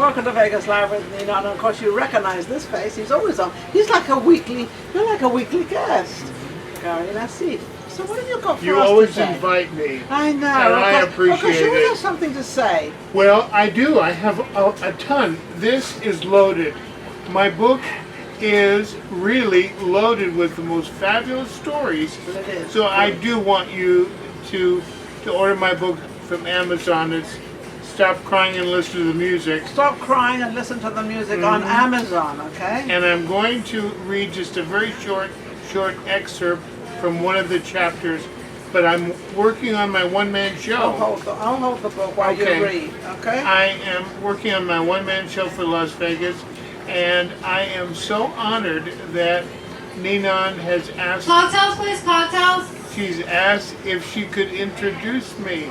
welcome to Vegas Live with Ninon. And of course, you recognize this face. He's always on. He's like a weekly. You're like a weekly guest. Gary, that's it. So what have you got for You us always today? invite me. I know. And I appreciate Of course, you always it. have something to say. Well, I do. I have a ton. This is loaded. My book is really loaded with the most fabulous stories. But it is. So I do want you to order my book from Amazon. It's Stop Crying and Listen to the Music. Stop crying and listen to the music on Amazon, okay? And I'm going to read just a very short excerpt from one of the chapters. But I'm working on my one-man show. I'll hold the book while you read, okay? I am working on my one-man show for Las Vegas, and I am so honored that Ninon has asked. Cocktails, please, cocktails. She's asked if she could introduce me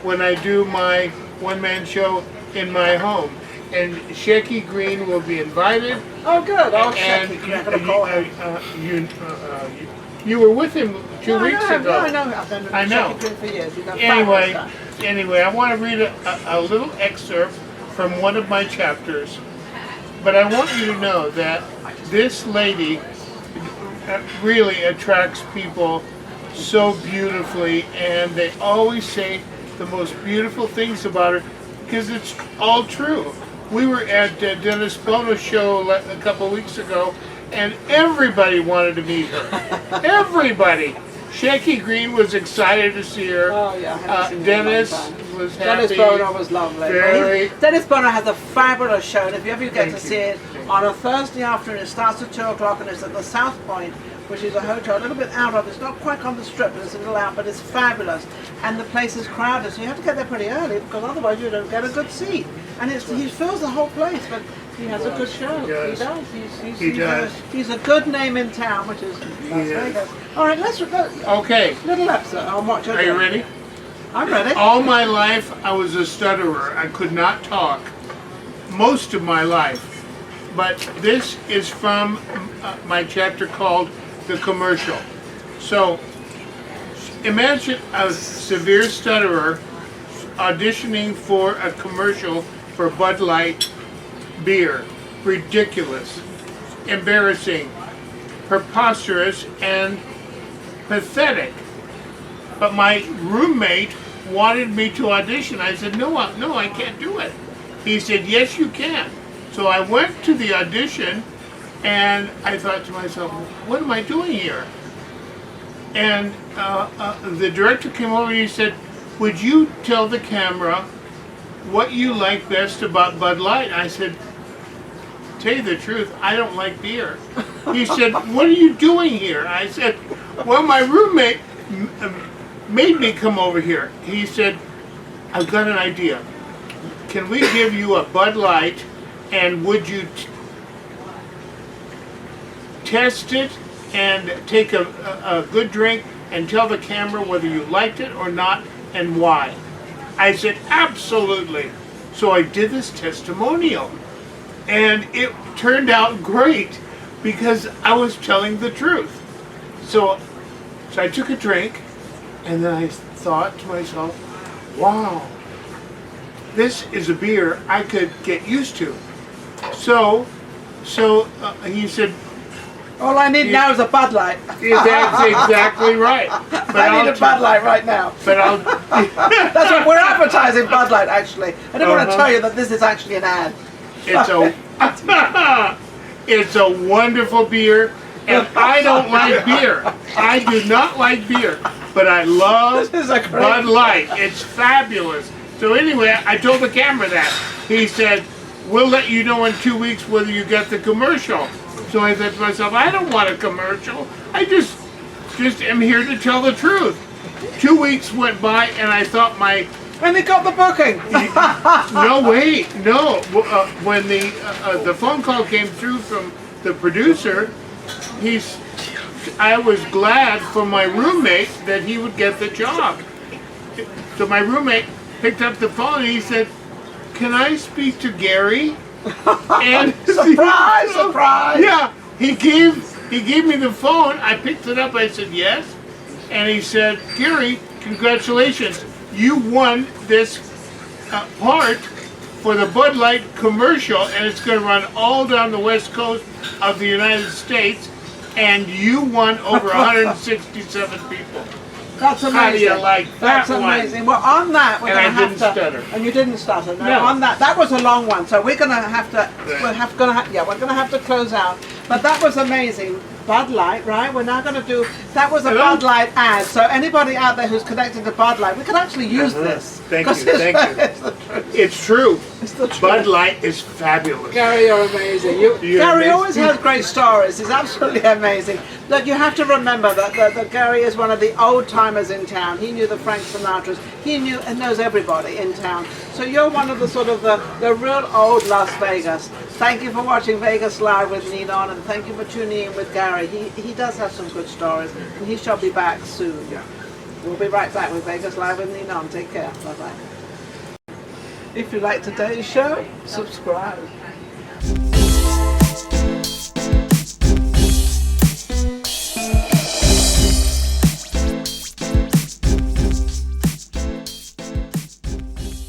when I do my one-man show in my home. And Shecky Green will be invited. Oh, good. Oh, And Shecky. I'm going to call him. you were with him two weeks ago. I know. I've been with I know. Shecky Green for years. He's done fabulous stuff. Anyway, I want to read a little excerpt from one of my chapters. But I want you to know that this lady really attracts people so beautifully, and they always say the most beautiful things about her because it's all true. We were at Dennis Bono's show a couple of weeks ago, and everybody wanted to meet her. Everybody. Shecky Green was excited to see her. Oh, yeah. I haven't seen him Dennis in a long time. was happy. Dennis Bono was lovely. Very. Dennis Bono has a fabulous show, and if you ever get Thank to you. see it on a Thursday afternoon, it starts at 2 o'clock, and it's at the South Point, which is a hotel a little bit out of. It's not quite on the strip, but it's a little out, but it's fabulous. And the place is crowded, so you have to get there pretty early, because otherwise you don't get a good seat. And he fills the whole place, but he has a good show. He does. He does. He's a good name in town, which is Las Vegas. All right, let's go. Okay. Little episode on what you're Are you doing. ready? I'm ready. All my life, I was a stutterer. I could not talk. Most of my life. But this is from my chapter called The Commercial. So, imagine a severe stutterer auditioning for a commercial for Bud Light beer. Ridiculous, embarrassing, preposterous, and pathetic. But my roommate wanted me to audition. I said, no, I can't do it. He said, yes, you can. So I went to the audition, and I thought to myself, what am I doing here? And the director came over and he said, would you tell the camera what you like best about Bud Light? I said, tell you the truth, I don't like beer. He said, what are you doing here? I said, well, my roommate made me come over here. He said, I've got an idea. Can we give you a Bud Light, and would you test it and take a good drink and tell the camera whether you liked it or not and why? I said, absolutely. So I did this testimonial, and it turned out great because I was telling the truth. So I took a drink, and then I thought to myself, wow, this is a beer I could get used to. So he said, All I need now is a Bud Light. that's exactly right. But I need a Bud Light right now. But That's what we're advertising Bud Light, actually. I don't want to tell you that this is actually an ad. It's a wonderful beer, and I don't like beer. I do not like beer, but I love This is a great Bud Light. It's fabulous. So anyway, I told the camera that. He said, we'll let you know in 2 weeks whether you get the commercial. So I said to myself, I don't want a commercial. I just am here to tell the truth. 2 weeks went by, and I thought And they got the booking. no, wait, no. When the phone call came through from the producer, I was glad for my roommate that he would get the job. So my roommate picked up the phone and he said, can I speak to Gary? And Surprise, surprise. yeah, he gave me the phone. I picked it up. I said yes, and he said, Gary, congratulations, you won this part for the Bud Light commercial, and it's going to run all down the west coast of the United States, and you won over 167 people. That's amazing. How do you like that? That's amazing. Well, on that, we're And going I to have didn't to. stutter. And you didn't stutter. No. No. On that was a long one, so we're going to have to. Right. We're going to have to close out. But that was amazing. Bud Light, right? We're now going to do. That was a Hello? Bud Light ad. So anybody out there who's connected to Bud Light, we could actually use this. Thank you, 'Cause it's thank you. It's the truth. It's true. It's the truth. Bud Light is fabulous. Gary, you're amazing. You're Gary amazing. always has great stories. He's absolutely amazing. Look, you have to remember that Gary is one of the old timers in town. He knew the Frank Sinatras. He knew and knows everybody in town. So you're one of the sort of the real old Las Vegas. Thank you for watching Vegas Live with Ninon, and thank you for tuning in with Gary. He does have some good stories, and he shall be back soon. We'll be right back with Vegas Live with Ninon. Take care. Bye bye. If you like today's show, subscribe.